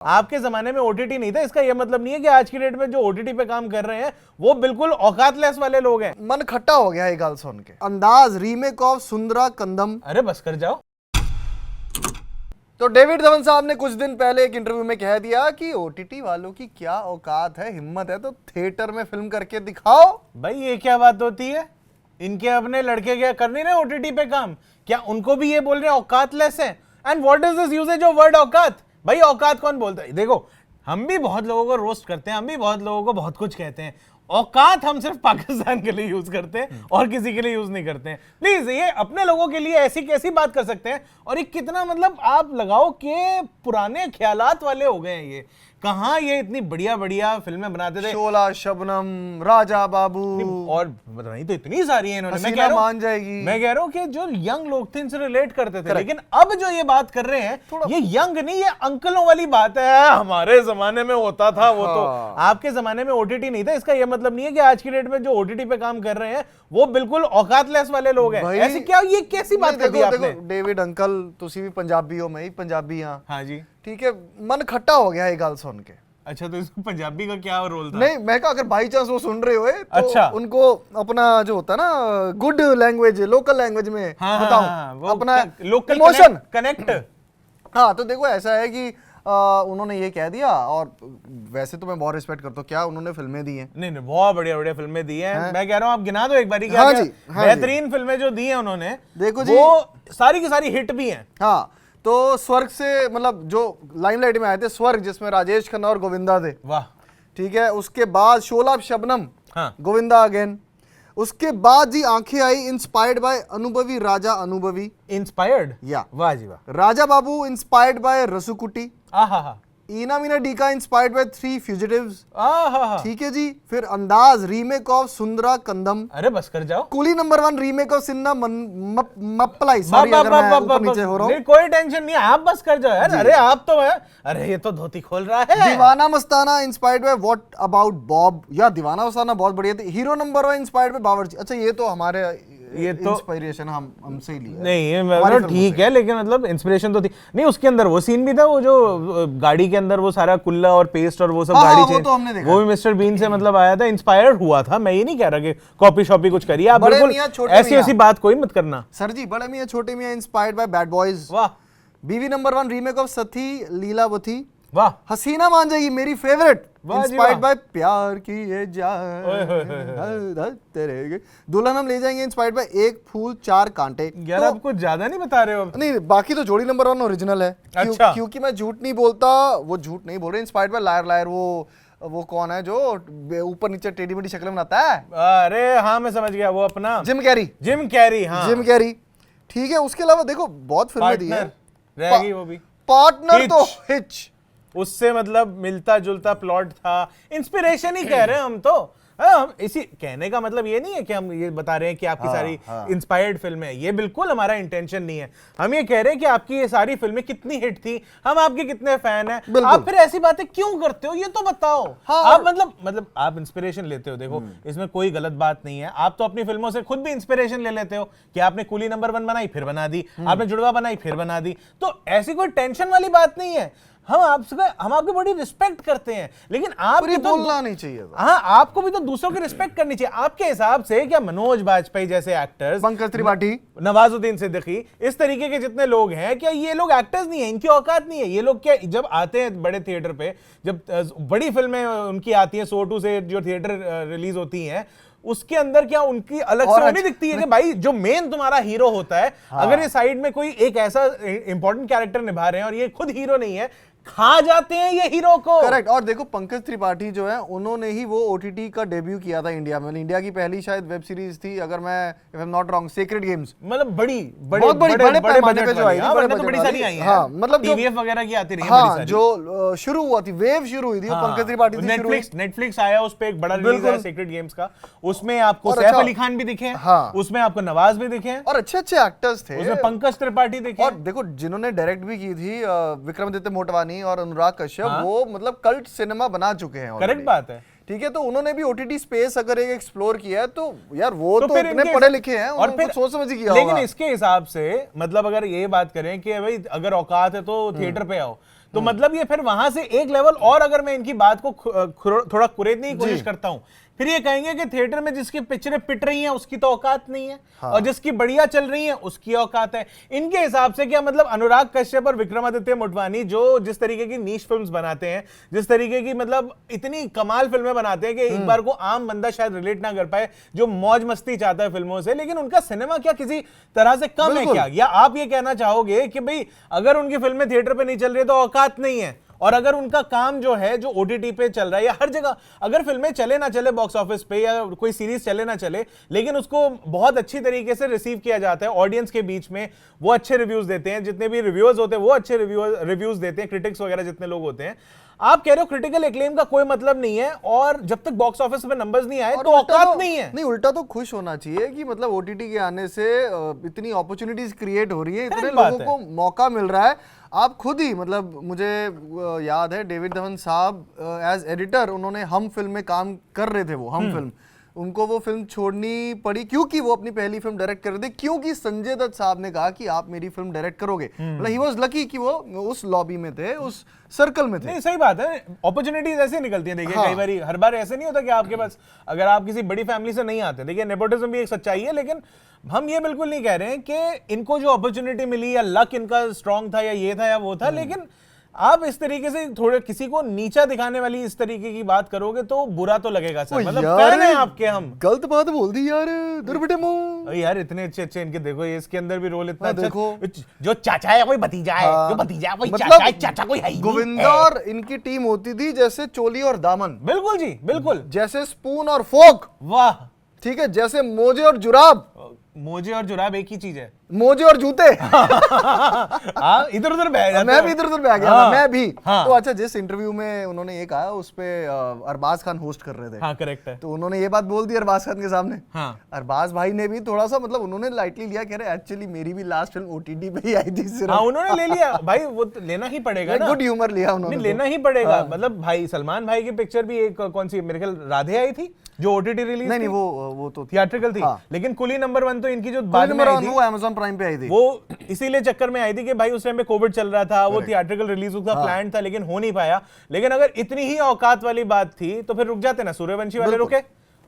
आपके जमाने में ओटीटी नहीं था, इसका यह मतलब नहीं है कि आज की डेट में जो ओटीटी पे काम कर रहे हैं वो बिल्कुल औकातलेस वाले लोग हैं। मन खट्टा हो गया ये गाल सुन के। अंदाज रीमेक ऑफ सुंदरा कंदम। अरे बस कर जाओ। तो डेविड धवन साहब ने कुछ दिन पहले एक इंटरव्यू में कह दिया कि ओटीटी वालों की क्या औकात है, हिम्मत है तो थिएटर में फिल्म करके दिखाओ। भाई ये क्या बात होती है? इनके अपने लड़के क्या कर नहीं रहे ओटीटी पे काम? क्या उनको भी ये बोल रहे हैं औकातलेस है? And what is this usages of word औकात? भाई औकात कौन बोलता है? देखो, हम भी बहुत लोगों को रोस्ट करते हैं, हम भी बहुत लोगों को बहुत कुछ कहते हैं। औकात हम सिर्फ पाकिस्तान के लिए यूज करते हैं और किसी के लिए यूज नहीं करते हैं। प्लीज ये अपने लोगों के लिए ऐसी कैसी बात कर सकते हैं? और ये कितना मतलब आप लगाओ कि पुराने ख्यालात वाले हो गए हैं। ये कहाँ ये इतनी बढ़िया बढ़िया फिल्में बनाते थे, शोला, शबनम, राजा बाबू, और बताइए तो इतनी सारी है इन्होंने। हसीना मान जाएगी। मैं कह रहा हूँ कि जो यंग लोग थे इनसे रिलेट करते थे, लेकिन अब जो ये बात कर रहे हैं ये यंग नहीं, ये अंकलों वाली बात है। हमारे जमाने में होता था वो तो। आपके जमाने में ओटीटी नहीं था, इसका ये मतलब नहीं है कि आज की डेट में जो ओटीटी पे काम कर रहे हैं वो बिल्कुल औकातलेस वाले लोग हैं। ऐसे क्या, ये कैसी बात कर दी आपने? डेविड अंकल तुसी भी पंजाबी हो, मैं ही पंजाबी हाँ। हाँ जी, ठीक है, मन खट्टा हो गया ये गाल सुन के। अच्छा, तो इसमें पंजाबी का क्या रोल था? नहीं, मैं कहा अगर बाई चांस वो सुन रहे हो तो अच्छा, उनको अपना जो होता है ना गुड लैंग्वेज, लोकल लैंग्वेज में बताऊं अपना लोकल इमोशन कनेक्ट। हाँ, तो देखो ऐसा है कि उन्होंने ये कह दिया, और वैसे तो मैं बहुत रिस्पेक्ट करता हूँ, क्या उन्होंने फिल्में दी हैं। नहीं नहीं, बहुत बढ़िया बढ़िया फिल्में दी हैं। मैं कह रहा हूँ आप गिना दो एक बारी। हाँ जी, हाँ बेहतरीन फिल्में जो दी हैं उन्होंने, देखो जी, वो सारी की सारी हिट भी हैं। हाँ, तो स्वर्ग से मतलब जो लाइमलाइट में आए थे, स्वर्ग जिसमें राजेश खन्ना और गोविंदा थे, वाह। ठीक है, उसके बाद शोला शबनम, हाँ, गोविंदा अगेन। उसके बाद जी आंखें आई, इंस्पायर्ड बाय अनुभवी राजा अनुभवी। इंस्पायर्ड, या वाह जी वाह। Raja Babu inspired by Rasukutty. आहा, Eena Meena Deeka inspired by three fugitives. आहा, ठीक है जी। फिर अंदाज रीमेक ऑफ सुंदरा कंदम। अरे बस कर जाओ। कुली नंबर 1 रीमेक ऑफ सिन्ना मप्पलाई। सॉरी अगर मैं ऊपर नीचे हो रहा हूं। कोई टेंशन नहीं, आप बस कर जाओ यार। अरे आप तो है, अरे ये तो धोती खोल रहा है। Deewana Mastana inspired by what about Bob. या दीवाना मस्ताना बहुत बढ़िया थी। हीरो नंबर 1 इंस्पायर्ड बाय बावर्ची। अच्छा, ये तो हमारे ये तो इंस्पिरेशन हमसे ही लिया। नहीं मतलब ठीक है, लेकिन मतलब इंस्पिरेशन तो थी नहीं। उसके अंदर वो सीन भी था, वो जो गाड़ी के अंदर वो सारा कुल्ला और पेस्ट और वो सब गाड़ी चेंज, तो हमने देखा। वो भी मिस्टर बीन से मतलब आया था, इंस्पायर्ड हुआ था। मैं ये नहीं कह रहा कि कॉपी शॉपी कुछ करिए आप, बिल्कुल ऐसी ऐसी बात कोई मत करना सर जी। बड़े मियां छोटे मियां इंस्पायर्ड बाय बैड बॉयज। वाह। बीवी नंबर 1 रीमेक ऑफ सती लीलावती। वाह। हसीना मान जाएगी मेरी फेवरेट, इंस्पायर्ड बाय प्यार की ये जान तेरे। दुल्हन हम ले जाएंगे इंस्पायर्ड बाय एक फूल चार कांटे। यार आप कुछ ज्यादा नहीं बता रहे हो? नहीं, बाकी तो जोड़ी नंबर 1 ओरिजिनल है। अच्छा। क्योंकि मैं झूठ नहीं बोलता, वो झूठ नहीं बोल रहे। इंस्पायर्ड बाय लायर लायर, वो कौन है जो ऊपर नीचे टेढ़ी मेढ़ी शक्ल बनाता है? अरे हाँ, मैं समझ गया, वो अपना जिम कैरी। जिम कैरी, हाँ जिम कैरी। ठीक है, उसके अलावा देखो बहुत फिल्में दी है। रहेगी वो भी। पार्टनर तो हिच, उससे मतलब मिलता जुलता प्लॉट था। इंस्पिरेशन ही कह रहे हैं हम तो। हम इसी कहने का मतलब ये नहीं है कि हम ये बता रहे हैं कि आपकी सारी इंस्पायर्ड फिल्में हैं, ये बिल्कुल हमारा इंटेंशन नहीं है। हम ये कह रहे हैं कि आपकी ये सारी फिल्में कितनी हिट थी, हम आपके कितने फैन हैं। आप फिर ऐसी बातें क्यों करते हो, ये तो बताओ। आप मतलब आप इंस्पिरेशन लेते हो, देखो इसमें कोई गलत बात नहीं है। आप तो अपनी फिल्मों से खुद भी इंस्पिरेशन ले लेते हो कि आपने कुली नंबर 1 बनाई फिर बना दी, आपने जुड़वा बनाई फिर बना दी, तो ऐसी कोई टेंशन वाली बात नहीं है। हम आपकी बड़ी रिस्पेक्ट करते हैं, लेकिन आप तो बोलना नहीं चाहिए। हाँ, आपको भी तो दूसरों की रिस्पेक्ट करनी चाहिए। आपके हिसाब से क्या मनोज बाजपेयी जैसे एक्टर्स, पंकज त्रिपाठी, नवाजुद्दीन सिद्दीकी, इस तरीके के जितने लोग हैं, क्या ये लोग एक्टर्स नहीं है? इनकी औकात नहीं है? ये लोग क्या जब आते हैं बड़े थिएटर पे, जब बड़ी फिल्में उनकी आती हैं, सोटू से जो थिएटर रिलीज होती हैं, उसके अंदर क्या उनकी अलग से नहीं दिखती है कि भाई जो मेन तुम्हारा हीरो होता है, अगर ये साइड में कोई एक ऐसा इंपॉर्टेंट कैरेक्टर निभा रहे हैं और ये खुद हीरो नहीं है, खा जाते हैं ये हीरो को। करेक्ट। और देखो पंकज त्रिपाठी जो है, उन्होंने ही वो ओटीटी का डेब्यू किया था इंडिया में। इंडिया की पहली शायद वेब सीरीज थी, अगर मैं if I am not wrong, sacred games. मतलब बड़े पैमाने पे जो आई थी, तो बड़ी सारी आई हैं। हाँ, मतलब टीवीएफ वगैरह की आती रही है बड़ी सारी। जो शुरू हुआ थी, वेव शुरू हुई थी, पंकज त्रिपाठी थी। नेटफ्लिक्स आया, उस पे एक बड़ा रिलीज है सेक्रेड गेम्स का। उसमें आपको सैफ अली खान भी दिखे, उसमें आपको नवाज भी दिखे, और अच्छे अच्छे एक्टर्स थे। उसमें पंकज त्रिपाठी दिखे। और देखो जिन्होंने डायरेक्ट भी की थी, विक्रमादित्य मोटवानी और अनुराग कश्यप, वो मतलब कल्ट सिनेमा बना चुके हैं। करेक्ट बात है। ठीक है, तो उन्होंने भी ओटीटी स्पेस अगर एक एक्सप्लोर किया है, तो यार वो तो इतने पढ़े लिखे हैं, और फिर सोच समझ किया। लेकिन इसके हिसाब से मतलब अगर ये बात करें कि भाई अगर औकात है तो थिएटर पे आओ, तो मतलब ये फिर वहां से एक लेवल और अगर मैं इनकी बात को थोड़ा कुरेदने की कोशिश करता हूं, फिर ये कहेंगे कि थिएटर में जिसकी पिक्चरें पिट रही हैं उसकी तो औकात नहीं है, और जिसकी बढ़िया चल रही है उसकी औकात है। इनके हिसाब से क्या मतलब अनुराग कश्यप और विक्रमादित्य मोटवानी जो जिस तरीके की नीश फिल्म्स बनाते हैं, जिस तरीके की मतलब इतनी कमाल फिल्में बनाते हैं कि एक बार को आम बंदा शायद रिलेट ना कर पाए, जो मौज मस्ती चाहता है फिल्मों से, लेकिन उनका सिनेमा क्या किसी तरह से कम है क्या? या आप ये कहना चाहोगे कि भाई अगर उनकी फिल्में थिएटर पे नहीं चल रही है तो औकात नहीं है, और अगर उनका काम जो है जो ओटीटी पे चल रहा है या हर जगह अगर फिल्में चले ना चले बॉक्स ऑफिस पे या कोई सीरीज चले ना चले, लेकिन उसको बहुत अच्छी तरीके से रिसीव किया जाता है ऑडियंस के बीच में, वो अच्छे रिव्यूज देते हैं, जितने भी रिव्यूअर्स होते हैं वो अच्छे रिव्यूज देते हैं, क्रिटिक्स वगैरह जितने लोग होते हैं, आप कह रहे हो क्रिटिकल एक्लेम का कोई मतलब नहीं है, और जब तक बॉक्स ऑफिस में नंबर्स नहीं आए तो औकात नहीं है। नहीं, उल्टा तो खुश होना चाहिए कि मतलब ओटीटी के आने से इतनी अपॉर्चुनिटीज क्रिएट हो रही है, इतने लोगों को मौका मिल रहा है। आप खुद ही मतलब मुझे याद है डेविड धवन साहब एज एडिटर उन्होंने हम फिल्म में काम कर रहे थे, वो हम फिल्म उनको वो फिल्म छोड़नी पड़ी क्योंकि वो अपनी पहली फिल्म डायरेक्ट कर रहे थे, क्योंकि संजय दत्त साहब ने कहा कि आप मेरी फिल्म डायरेक्ट करोगे। मतलब ही वाज लकी कि वो उस लॉबी में थे, उस सर्कल में थे। नहीं, सही बात है, अपॉर्चुनिटीज ऐसे निकलती हैं। देखिए कई बार हर बार ऐसे नहीं होता कि आपके पास अगर आप किसी बड़ी फैमिली से नहीं आते, देखिए नेपोटिज्म भी एक सच्चाई है, लेकिन हम ये बिल्कुल नहीं कह रहे हैं कि इनको जो अपॉर्चुनिटी मिली या लक इनका स्ट्रांग था या ये था या वो था, लेकिन आप इस तरीके से थोड़े किसी को नीचा दिखाने वाली इस तरीके की बात करोगे तो बुरा तो लगेगा सर। मतलब फैन है आपके, हम गलत बात बोल दी यार, दुर्बटे मुंह यार, इतने अच्छे अच्छे इनके देखो, इसके अंदर भी रोल इतना अच्छा, देखो जो चाचा है कोई भतीजा है, जो भतीजा कोई चाचा है, चाचा कोई है ही नहीं। गोविंदा और इनकी टीम होती थी जैसे चोली और दामन। बिल्कुल जी, बिल्कुल। जैसे स्पून और फोक। वाह, ठीक है, जैसे मोजे और जुराब। मोजे और जुराब एक ही चीज है, मोजे और जूते। इधर उधर बह जाते, मैं भी इधर उधर बह गया, मैं भी। तो अच्छा, जिस इंटरव्यू में उन्होंने ये कहा उस पे अरबाज खान होस्ट कर रहे थे। हाँ, करेक्ट है। तो उन्होंने ये बात बोल दी अरबाज खान के सामने। अरबाज भाई ने भी थोड़ा सा मतलब उन्होंने लाइटली लिया, कह रहे एक्चुअली मेरी भी लास्ट फिल्म ओटीटी पे ही आई थी सिर्फ। हाँ, उन्होंने ले लिया भाई, वो लेना ही पड़ेगा ना, गुड ह्यूमर लिया उन्होंने, लेना ही पड़ेगा। मतलब भाई सलमान भाई की पिक्चर भी एक कौन सी मेरे ख्याल राधे आई थी जो ओटीटी रिलीज, नहीं वो तो थिएट्रिकल थी, लेकिन कुली नंबर 1 तो इनकी जो बाद में आई थी वो Amazon प्राइम पे आई थी, वो इसीलिए चक्कर में आई थी कि भाई उस टाइम पे कोविड चल रहा था, वो थिएट्रिकल रिलीज उसका प्लान था लेकिन हो नहीं पाया। लेकिन अगर इतनी ही औकात वाली बात थी तो फिर रुक जाते ना, सूर्यवंशी वाले रुके,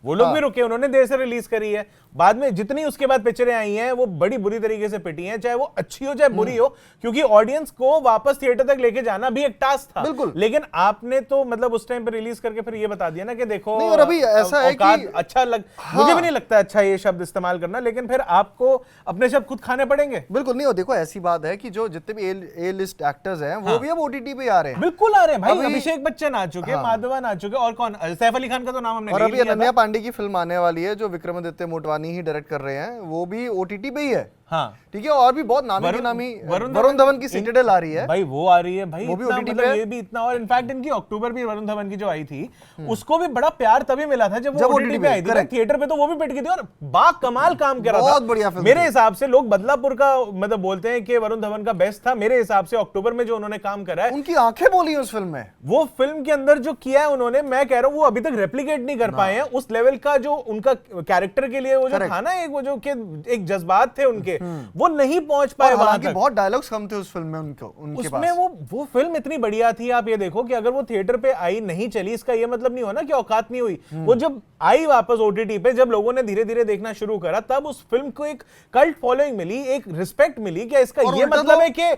वो लोग भी रुके, उन्होंने देर से रिलीज करी है। बाद में जितनी उसके बाद पिक्चरें आई हैं वो बड़ी बुरी तरीके से पिटी हैं, चाहे वो अच्छी हो चाहे बुरी हो, क्योंकि ऑडियंस को वापस थिएटर तक लेके जाना भी एक टास्क था। बिल्कुल। लेकिन आपने तो मतलब उस टाइम पे रिलीज करके फिर ये बता दिया ना कि देखो, नहीं, और अभी ऐसा है कि अच्छा मुझे भी नहीं लगता अच्छा ये शब्द इस्तेमाल करना, लेकिन फिर आपको अपने शब्द खुद खाने पड़ेंगे। बिल्कुल नहीं, और देखो ऐसी बात है कि जो जितने भी ए लिस्ट एक्टर्स हैं वो भी अब ओटीटी पे आ रहे हैं। बिल्कुल आ रहे हैं भाई, अभिषेक बच्चन आ चुके, माधवन आ चुके, और कौन, सैफ अली खान का तो नाम हमने, और अभी अनन्या पांडे की फिल्म आने वाली है जो विक्रमादित्य मोटवानी ही डायरेक्ट कर रहे हैं, वो भी ओटीटी पे ही है। हाँ, ठीक है, और भी बहुत नामी वरुण धवन की सिटाडेल आ रही है भाई, वो आ रही है भाई, वो भी इतना, OTT मतलब पे ये भी इतना, और इनफैक्ट इनकी अक्टूबर भी वरुण धवन की जो आई थी उसको भी बड़ा प्यार तभी मिला था जब वो ओटीटी पे आई थी। थिएटर पे तो वो भी पिट गई थी और बा कमाल काम कर रहा था, बहुत बढ़िया फिल्म। मेरे हिसाब से लोग बदलापुर का मतलब बोलते हैं कि वरुण धवन का बेस्ट था, मेरे हिसाब से अक्टूबर में जो उन्होंने काम करा है, उनकी आंखें बोली उस फिल्म में, वो फिल्म के अंदर जो किया है उन्होंने, मैं कह रहा हूं वो अभी तक रेप्लिकेट नहीं कर पाए हैं उस लेवल का, जो उनका कैरेक्टर के लिए वो जो था ना, एक वो जो एक जज्बात थे उनके, वो नहीं पहुंच पाए वहां तक। बहुत डायलॉग्स कम थे उस फिल्म में उनके उसमें वो फिल्म इतनी बढ़िया थी। आप ये देखो कि अगर वो थिएटर पे आई नहीं चली, इसका ये मतलब नहीं हो ना कि औकात नहीं हुई। वो जब आई वापस ओटीटी पे, जब लोगों ने धीरे धीरे देखना शुरू करा, तब उस फिल्म को एक कल्ट फॉलोइंग मिली, एक रिस्पेक्ट मिली। क्या इसका ये मतलब है कि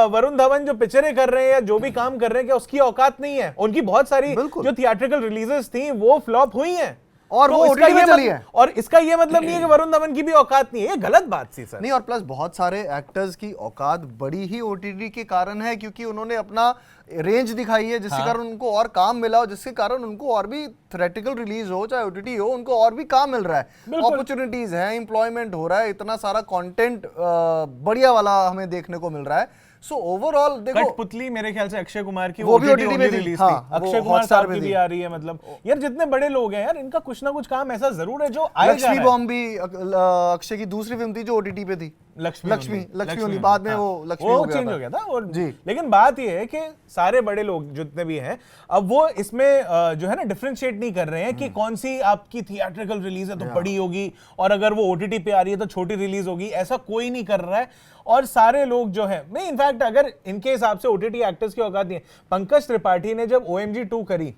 वरुण धवन जो पिक्चरें कर रहे हैं या जो भी काम कर रहे हैं, क्या उसकी औकात नहीं है? उनकी बहुत सारी जो थिएट्रिकल रिलीजेस थी वो फ्लॉप हुई हैं और वो ओटीटी पे चली है, और इसका ये मतलब नहीं है कि वरुण धवन की भी औकात नहीं है, ये गलत बात थी सर। नहीं, और प्लस बहुत सारे एक्टर्स की औकात बड़ी ही ओटीटी के कारण है, क्योंकि उन्होंने अपना रेंज दिखाई है, जिसके कारण उनको और काम मिला हो, जिसके कारण उनको और भी थिएट्रिकल रिलीज हो चाहे ओटीटी हो, उनको और भी काम मिल रहा है, अपॉर्चुनिटीज है, एम्प्लॉयमेंट हो रहा है, इतना सारा कंटेंट बढ़िया वाला हमें देखने को मिल रहा है। सो ओवरऑल देखो, कठपुतली मेरे ख्याल से अक्षय कुमार की वो भी ओटीटी पे रिलीज थी, थी, अक्षय कुमार साहब की भी आ रही है। मतलब यार जितने बड़े लोग हैं यार, इनका कुछ ना कुछ काम ऐसा जरूर है जो आए जा रहा है। लक्ष्मी बॉम्ब भी अक्षय की दूसरी फिल्म थी जो ओटीटी पे थी। लक्ष्मी होनी, बाद में वो लक्ष्मी हो गया चेंज था। हो गया था और जी। लेकिन बात ये है कि सारे बड़े लोग जितने भी हैं अब वो इसमें जो है ना डिफरेंशिएट नहीं कर रहे हैं कि कौन सी आपकी थिएट्रिकल रिलीज है तो बड़ी होगी और अगर वो ओटीटी पे आ रही है तो छोटी रिलीज होगी, ऐसा कोई नहीं कर रहा है। और सारे लोग जो है मैं इनफैक्ट अगर इनके हिसाब से ओटीटी एक्टर्स की औकात नहीं है, पंकज त्रिपाठी ने जब OMG 2 करी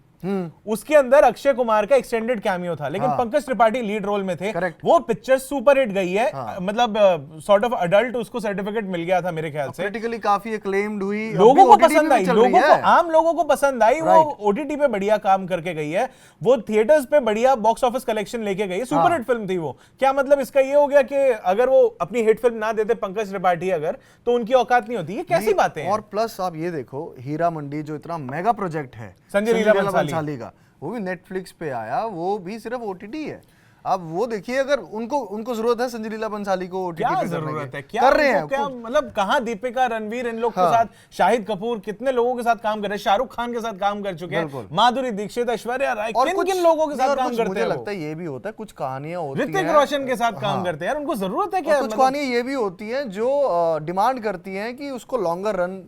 उसके अंदर अक्षय कुमार का एक्सटेंडेड कैमियो था, लेकिन पंकज त्रिपाठी लीड रोल में थे। Correct. वो पिक्चर सुपर हिट गई है, मतलब सॉर्ट ऑफ अडल्ट उसको सर्टिफिकेट मिल गया था मेरे ख्याल से, क्रिटिकली काफी एक्लेम्ड हुई, लोगों को अभी OTT पसंद में आई, चल रही है। आम लोगों को पसंद आई। वो ओटीटी पे बढ़िया काम करके गई है, वो थिएटर्स पे बढ़िया बॉक्स ऑफिस कलेक्शन लेके गई है, सुपर हिट फिल्म थी वो। क्या मतलब इसका ये हो गया कि अगर वो अपनी हिट फिल्म ना देते पंकज त्रिपाठी अगर, तो उनकी औकात नहीं होती? ये कैसी बातें हैं? और प्लस आप ये देखो, हीरा मंडी जो इतना मेगा प्रोजेक्ट है संजय लीला भंसाली का, वो भी नेटफ्लिक्स पे आया, वो भी सिर्फ ओटीटी है। अब वो देखिए, अगर उनको जरूरत है संजय लीला भंसाली को ओटीटी क्या पे जरूरत है, क्या कर रहे हैं, क्या मतलब कहाँ दीपिका, रणवीर, इन लोग के साथ, शाहिद कपूर, कितने लोगों के साथ काम कर रहे हैं, शाहरुख खान के साथ काम कर चुके हैं, माधुरी दीक्षित, ऐश्वर्या राय, किन लोगों के साथ काम करते हैं? मुझे लगता है ये भी होता है, कुछ कहानियां होती हैं, ऋतिक रोशन के साथ काम करते हैं यार, उनको जरूरत है क्या? कुछ कहानियां ये भी होती हैं जो डिमांड करती हैं कि उसको लॉन्गर रन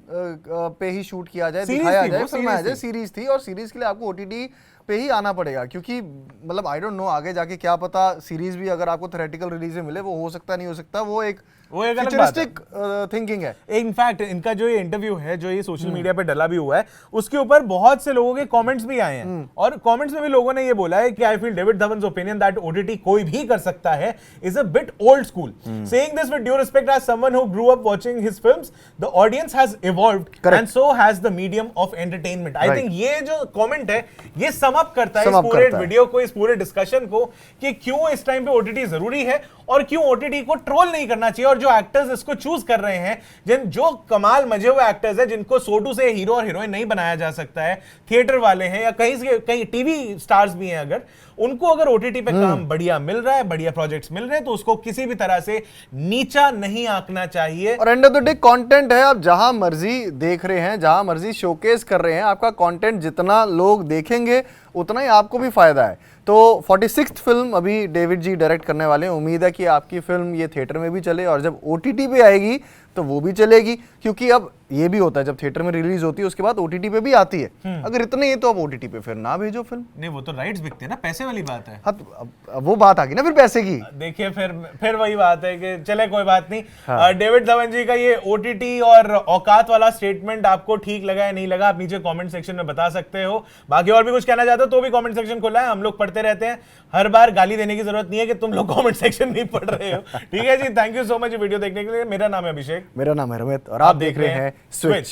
पे ही शूट किया जाए, दिखाया जाए, फिल्माया जाए। सीरीज थी और सीरीज के लिए आपको ओटीटी पे ही आना पड़ेगा, क्योंकि मतलब आई डोंट नो आगे जाके क्या पता, सीरीज भी अगर आपको थ्योरेटिकल रिलीज में मिले, वो हो सकता नहीं हो सकता, वो एक फ्यूचरिस्टिक थिंकिंग है। इनफैक्ट इनका जो ये इंटरव्यू है, जो ये सोशल मीडिया पे डला भी हुआ है, उसके ऊपर बहुत से लोगों के कमेंट्स भी आए हैं और कमेंट्स में भी लोगों ने ये बोला है कि I feel David Dhawan's opinion that OTT कोई भी कर सकता है is a bit old school, saying this with due respect as someone who grew up watching his films, the audience has evolved and so has the medium of entertainment. I think ये जो comment है ये sum up करता है इस पूरे video को, इस पूरे डिस्कशन को, कि क्यों इस टाइम पे ओटीटी जरूरी है और क्यों ओटीटी को ट्रोल नहीं करना चाहिए। और जो एक्टर्स इसको चूज कर रहे हैं, जो कमाल मजे हुए एक्टर्स हैं, जिनको सोटू से हीरो और हीरोइन नहीं बनाया जा सकता है, थिएटर वाले हैं या कहीं टीवी स्टार्स भी हैं, अगर उनको अगर ओटीटी पे काम बढ़िया मिल रहा है, बढ़िया प्रोजेक्ट्स मिल रहे हैं, तो उसको किसी भी तरह से नीचा नहीं आंकना चाहिए। और end of the day content है, आप जहां मर्जी देख रहे हैं, जहां मर्जी शोकेस कर रहे हैं, आपका कंटेंट जितना लोग देखेंगे उतना ही आपको भी फायदा है। तो 46th फिल्म अभी डेविड जी डायरेक्ट करने वाले हैं, उम्मीद है कि आपकी फिल्म ये थिएटर में भी चले और जब ओटीटी पे आएगी तो वो भी चलेगी, क्योंकि अब ये भी होता है जब थिएटर में रिलीज होती है उसके बाद ओटीटी पे भी आती है। अगर इतने ही तो अब ओटीटी पे फिर ना भेजो फिल्म। नहीं, वो तो राइट्स बिकते हैं ना, पैसे वाली बात है। हाँ, तो अब वो बात आ गई ना फिर पैसे की। देखिए फिर वही बात है कि चले कोई बात नहीं। हाँ। डेविड धवन जी का ये ओटीटी और औकात वाला स्टेटमेंट आपको ठीक लगा या नहीं लगा, आप नीचे कमेंट सेक्शन में बता सकते हो। बाकी और भी कुछ कहना चाहते हो तो भी कमेंट सेक्शन खुला है, हम लोग पढ़ते रहते हैं। हर बार गाली देने की जरूरत नहीं है कि तुम लोग कमेंट सेक्शन नहीं पढ़ रहे हो। ठीक है जी, thank you so much video देखने के लिए। मेरा नाम है अभिषेक, मेरा नाम है रमित और आप देख रहे हैं स्विच।